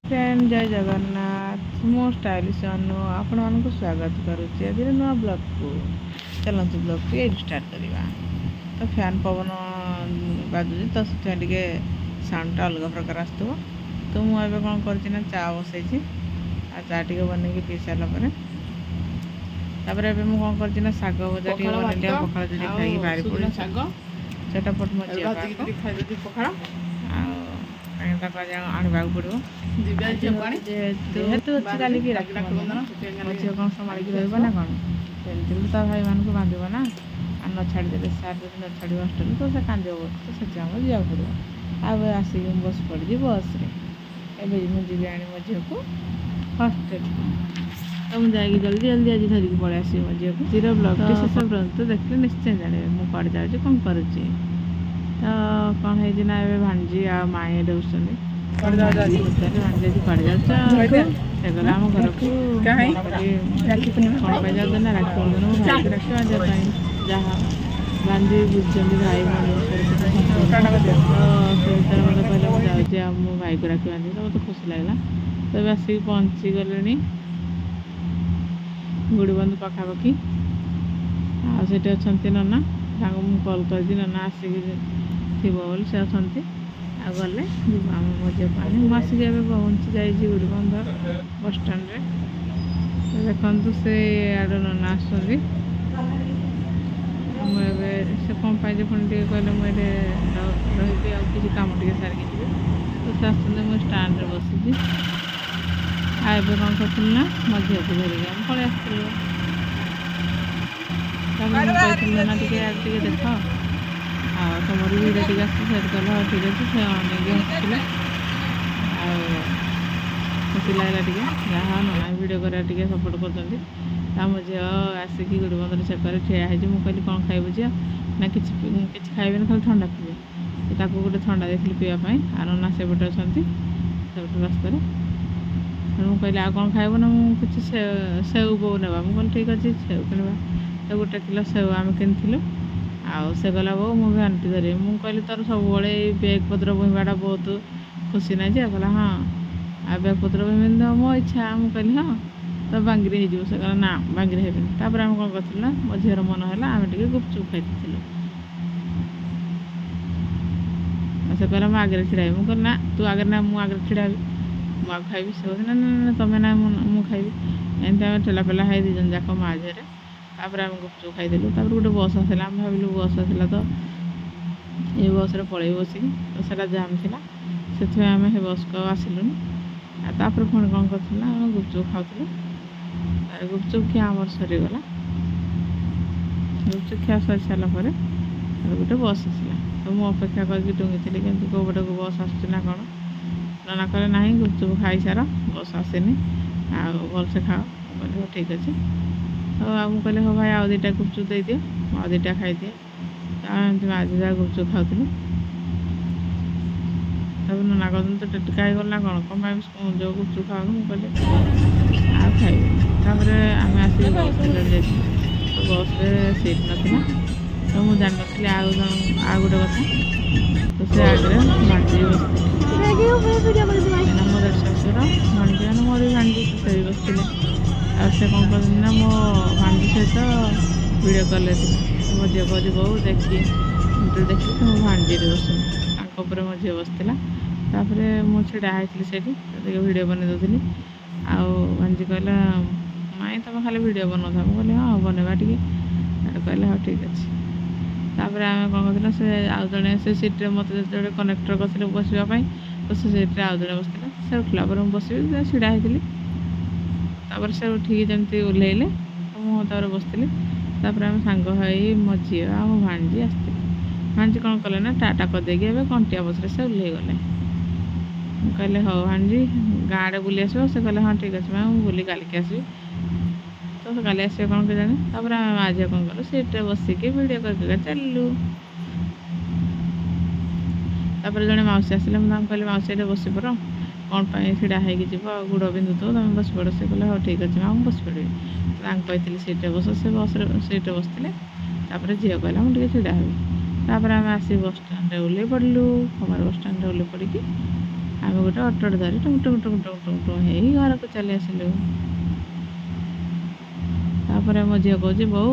Friend जय जगन्नाथ मो stylish अनु आपण मानक स्वागत करुच्ची आज नुआ ब्लॉग को चलते ब्लॉग को ये स्टार्ट करवा। तो फैन पवन बाजुची तो से साउंडटा अलग प्रकार आसो। तो मुझे कौन कर चा बसई आ चा टे बन पी सारापर मुझे कौन कर शाग भजा टे बन पखाड़ जो खाई बाहरी पड़ी शाग चटापट मजे पखाड़ आने पड़ो जेहेतु अच्छी कल की राखी मो झील कौन संभाल रहा कौन सेमती तो भाई मानक बांध ना आ न छाड़दे सार जो न छाड़ हस्टेल तो से कांद तो से जावाक पड़ो अब आसिक बस पड़ी बस मुझे आनी मो झील को हस्टेल तो मुझे जाएगी जल्दी जल्दी आज धरिकी पलि आस मो झील को जीरो ब्लॉग शेष पर्यंत देखिए निश्चय जाने मुझे जाऊँगी कौन करुच्ची तो कौन है ना ए भाणजी आ माए दौरान भाणजी पड़ जाऊँ आम घर को राखी पूर्णिमा कौन जाऊँ ना राखी पूर्णिमा मो भाई को राखी बांधा जहाँ बांधी बुझे भाई भाई तो से मतलब कहले मुझे जाऊँ मो भाई को राखी बांधी तो मतलब खुशी लगला। तो आसिक पहुँची गले गुड़बंध पखापाखि आठ अच्छा नना मुझे कल कर नना आसिक थी बोल से अच्छा आ गले आम मजा पानी मुझे पहुँची जाइए गुड़बंध बस स्टाण्ड देखु से आड़ नना आसुँच मुझे से कौन पाई पुणी टे कहले मुझे रही किसी कम टे सारिकी जी तो से आस मुझे स्टाण्ड बसी आए कौन कर ना मो झील को धरिकी आम पलि आसना टे देख तुम भिडियो टी आसते कल हाँ ठीक अच्छे से अनेक हसुले खुशी लगला टे जहाँ ना भिडियो कर सपोर्ट कर मो झील आसिक गुड़बंधर छेकर ठिया है मुझे कहली कौन खाइबु झील ना कि खाइबे खाली ठंडा पीबे तो गोटे ठंडा देखिए पीवाई आ ना सेपटे अच्छा सेपटे रास्त मुझे कहली आ कौन खाइब ना मुझे सेव बो ना मुझे ठीक अच्छे सेव किणवा तो गोटे किलो सेव आम कि आउ से गला बो मुझे आंटी धरी मुझे कहली तोर सब बैग पत्र बोहवाटा बहुत खुशी ना जे कहला हाँ आ बैग पत्र बोहमी तो मो इच्छा मुझे कहली हाँ तो बांगरी हो से कहला ना बांगरी हेबी तापर आम कौन कर ना मो झीर मन है आम टे गुपचुप खाई से कहला मो आगे छिड़ा मुझे कहली ना तू आगे ना मुझे आगे छिड़ा मुझे खाइबी से कहते ना तुम्हें ना मुझे खाइबी एमती आम ठेला पेला खाई दीजन जाक माँ झील तापर आम गुपचुप खाईदेलु गोटे बस आसला आम भाविलु बस आसला तो ये बस रे पलैबु बसिक तो सेटा जाम थिला से आम हे बस को आसिलुनि तापर पुणी कौन करना आम गुपचुप खाऊलु गुपचुप खिया आमर सरीगला गुपचुप खिया सरी सारापर गोटे बस आसला तो मुझे अपेक्षा करके डुंगी केमती कौ पटे को बस आसना कौन नाना कहले ना गुपचुप खाई सार बस आसेनी आ भलसे खाओ कहले ठीक अच्छे तो आम कहले हो भाई आउ दुटा गुपचुप दे दियो आउ दुटा खाई दिए तो एमती माझे गुपचुप खाऊलु तब नाना कहते तो टेटका गला कौन कौन जो गुपचुप खाऊ मुझे कहले आ खाइबे आम आसिक बस जा तो बस सीट नाला तो मुझे जान नी आ गोटे कथा तो से आगे भाणजी बस मोर शशुर भाणजी मोर भाणजी से भी बसते से कौन करना मो भांजी सहित वीडियो कॉल मो झील कह बहु देखी देखी तो मो भांजी बस मो झील बसला मुझे छिड़ा होती से वीडियो बन दूसरी आउ भांजी कहला माई तुम खाली वीडियो बना था मुझे हाँ बनवा टे कहले हाँ ठीक अच्छे तापर आम कौन कर से आउ जड़े से सीट्रे मत जो कनेक्टर करते बसवाई तो से सीट्रे आउ जड़े बसला से उठला पर बस छिड़ा होती तापर से उठिकी जमी ओह्लैले मुझे बसती तापर आम सांग भाई मो झील आ मो भाणजी आसते भाणजी कौन कले ना टाटा करदे कंटिया बस से ओह्लै गले कहले हाँ भाणजी गाँव आड़े बुली आस से कहले हाँ ठीक अच्छे मैं बुली कालिकी आसबि तो काली आसवे कौन के जाने तापर आम माँ झील कौन कलु सीट्रे बसिकी वीडियो करके चलू तापर जड़े मौसी आसिले मुझे कहली मौसी ये बस पड़ कौन पाई छिड़ा होगी जीव गुड़ बिंदु तो तुम बस पड़ से कहले हाँ ठीक अच्छे मैं बस पड़ी पाई सीट्रे बस से बस सीट्रे बसते झील कहला मुझे छिड़ा हेबी तापर आम आसी बस स्टाण्ड ओह्लै पड़लु हमारे बस स्टाण्ड ओह्लै पड़ी ଆମେ ଗୋଟେ ଅଟୋଟେ ଧରି Tongue Tongue Tongue Tongue Tongue Tongue ହେଇ ଘରକୁ ଚାଲି ଆସିଲୁ। ତାପରେ ମୋ ଝିଅ କହୁଛି ବୋଉ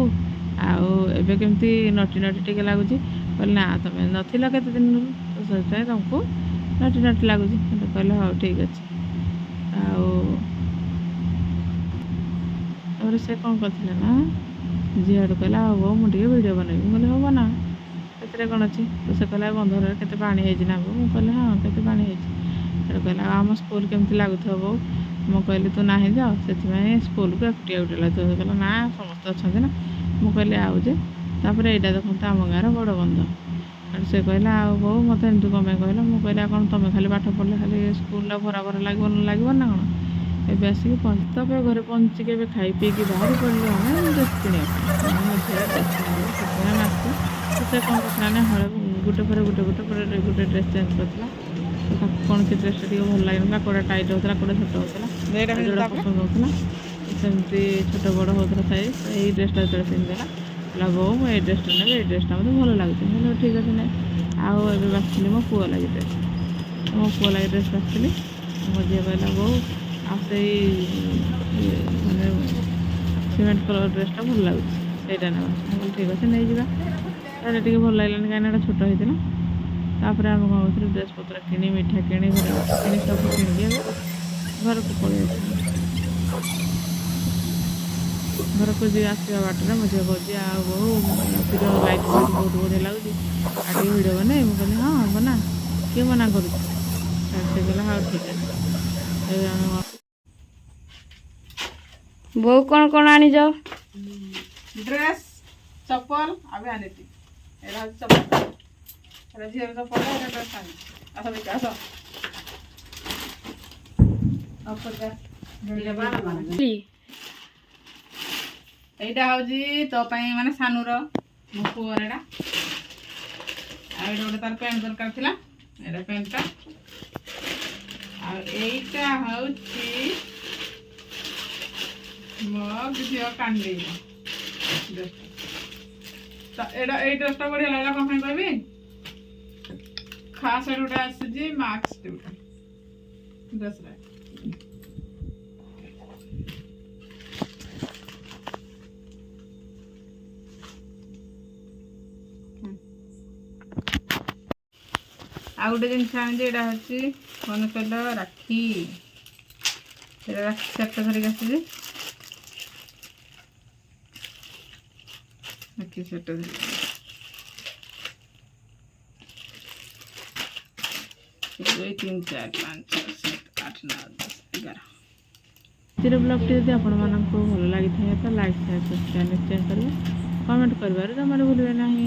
ଆଉ ଏବେ କେମିତି ନଟି ନଟି ଟିକେ ଲାଗୁଛି। କହିଲେ ନା ତମେ ନଥିଲ କେତେ ଦିନରୁ ତ ସେଥିପାଇଁ ତୁମକୁ ନଟି ନଟି ଲାଗୁଛି। ସେଠୁ କହିଲେ ହଉ ଠିକ୍ ଅଛି। ଆଉ ତାପରେ ସେ କ'ଣ କରିଥିଲେ ନା ଝିଅଠୁ କହିଲା ହଉ ବୋଉ ମୁଁ ଟିକେ ଭିଡ଼ିଓ ବନେଇବି। ମୁଁ କହିଲି ହଉ ବନା, ସେଥିରେ କ'ଣ ଅଛି। ତ ସେ କହିଲା ବନ୍ଧରେ କେତେ ପାଣି ହେଇଛି ନା ବୋଉ। ମୁଁ କହିଲି ହଁ କେତେ ପାଣି ହେଇଛି। ସେଠୁ କହିଲା ଆଉ ଆମ ସ୍କୁଲ କେମିତି ଲାଗୁଥିବ ବୋଉ। ମୁଁ କହିଲି ତୁ ନାହିଁ ତ ସେଥିପାଇଁ ସ୍କୁଲକୁ ଏକୁଟିଆ ଏକୁଟିଆ ଲାଗୁଥିବ। ସେ କହିଲା ନା ସମସ୍ତେ ଅଛନ୍ତି ନା। ମୁଁ କହିଲି ଆଉ ଯେ ତାପରେ ଏଇଟା ଦେଖନ୍ତୁ ଆମ ଗାଁର ବଡ଼ ବନ୍ଧ। ସେଠୁ ସେ କହିଲା ଆଉ ବୋଉ ମୋତେ ଏମିତି କ'ଣ ପାଇଁ କହିଲ। ମୁଁ କହିଲି ଆଉ କ'ଣ ତମେ ଖାଲି ପାଠ ପଢ଼ିଲେ ଖାଲି ସ୍କୁଲଟା ଭରା ଭରା ଲାଗିବ ନା କ'ଣ। ଏବେ ଆସିକି ତାପରେ ଘରେ ପହଞ୍ଚିକି ଏବେ ଖାଇ ପିଇକି ବାହାରି ପଡ଼ିଲୁ ଆମେ ଡ୍ରେସ୍ କିଣିବା ପାଇଁ। ମାନେ ମୋ ଝିଅର ଡ୍ରେସ୍ କିଣିବୁ ସେଥିପାଇଁ ଆମେ ଆସିଛୁ। ତ ସେ କ'ଣ କରିଥିଲା ନା ହଳେ ଗୋଟେ ପରେ ଗୋଟେ ଡ୍ରେସ୍ ଚେଞ୍ଜ କରିଥିଲା। ତ ତାକୁ କ'ଣ ସେ ଡ୍ରେସ୍ଟା ଟିକେ ଭଲ ଲାଗିନଥିଲା, କେଉଁଟା ଟାଇଟ୍ ହେଉଥିଲା କେଉଁଟା ଛୋଟ ହେଉଥିଲା, ଯେଉଁଟା ପସନ୍ଦ ହେଉଥିଲା ସେମିତି ଛୋଟ ବଡ଼ ହେଉଥିଲା ସାଇଜ୍। ଏଇ ଡ୍ରେସ୍ଟା ଯେତେବେଳେ ପିନ୍ଧିଦେଲା କହିଲା ବୋଉ ମୁଁ ଏଇ ଡ୍ରେସ୍ଟା ନେବି, ଏଇ ଡ୍ରେସ୍ଟା ମୋତେ ଭଲ ଲାଗୁଛି। ମୁଁ କହିଲି ଠିକ୍ ଅଛି ନେ। ଆଉ ଏବେ ବାଛିଥିଲି ମୋ ପୁଅ ଲାଗି ଡ୍ରେସ୍। ମୋ ପୁଅ ଲାଗି ଡ୍ରେସ୍ ବାଛିଥିଲି। ମୋ ଝିଅ କହିଲା ବୋଉ ଆଉ ସେଇ ମାନେ ସିମେଣ୍ଟ କଲର୍ ଡ୍ରେସ୍ଟା ଭଲ ଲାଗୁଛି ସେଇଟା ନେବା। ମୁଁ କହିଲି ଠିକ୍ ଅଛି ନେଇଯିବା। ସେଇଟା ଟିକେ ଭଲ ଲାଗିଲାନି କାହିଁକିନା ଏଇଟା ଛୋଟ ହେଇଥିଲା। ତାପରେ ଆମେ କ'ଣ କରୁଥିଲୁ ଡ୍ରେସ୍ ପତ୍ର କିଣି ମିଠା କିଣି ଘରେ କିଣି ସବୁ କିଣିକି ଏବେ ଘରକୁ ପଳେଇ ଆସିଲୁ। ଘରକୁ ଆସିବା ବାଟରେ ମୋ ଝିଅ କହୁଛି ଆଉ ବୋଉ ରାତିର ଲାଇଟ୍ ଫାଇଟ୍ ବହୁତ ବଢ଼ିଆ ଲାଗୁଛି, ଆଉ ଟିକେ ଭିଡ଼ିଓ ବନେଇ। ମୁଁ କହିଲି ହଁ ବନା, କିଏ ମନା କରୁଛି। ସେ କହିଲା ହଉ ଠିକ୍ ଅଛି। ଏବେ ଆମେ ବୋଉ କ'ଣ ଆଣିଛ? ଡ୍ରେସ୍ ଚପଲ ଆଉ ଭ୍ୟାନିଟି। ଏଇଟା ହେଉଛି ଚପଲ, ଏଇଟା ଝିଅର ଚପଲ, ଏଇଟା ଡ୍ରେସ୍ ଆଣିଛି। ଆସ ଦେଖିଆ ଆସ। ଏଇଟା ହେଉଛି ତୋ ପାଇଁ ମାନେ ସାନୁର ମୋ ପୁଅର ଏଇଟା। ଆଉ ଏଇଟା ଗୋଟେ ତାର ପ୍ୟାଣ୍ଟ ଦରକାର ଥିଲା, ଏଇଟା ପ୍ୟାଣ୍ଟଟା। ଆଉ ଏଇଟା ହେଉଛି ମୋ ଝିଅ କାଣ୍ଡି ଡ୍ରେସ୍ଟା। ଏଇ ଡ୍ରେସ୍ଟା ବଢ଼ିଆ ଲାଗିଲା କ'ଣ ପାଇଁ କହିବି। ଖାସ୍ ଏଇଟା ଗୋଟେ ଆସିଛି ମାକ୍ସ ଗୋଟେ ଡ୍ରେସ୍ରେ। ଆଉ ଗୋଟେ ଜିନିଷ ଆଣିଛି, ଏଇଟା ହେଉଛି କ'ଣ କହିଲ ରାକ୍ଷୀ। ସେଇଟା ରାକ୍ଷୀ ସେଟ୍ଟା ଧରିକି ଆସିଛି। ରାକ୍ଷୀ ସେଟ୍ଟା ଧରିକି 1 2 3 4 5 6 7 8 9 10 11। ଆଜିର ବ୍ଲଗ୍ଟି ଯଦି ଆପଣମାନଙ୍କୁ ଭଲ ଲାଗିଥାଏ ତ ଲାଇକ୍ ସେୟାର ସବସ୍କ୍ରାଇବ୍ ନିଶ୍ଚୟ କରିବେ। କମେଣ୍ଟ କରିବାରୁ ଜମାରୁ ଭୁଲିବେ ନାହିଁ।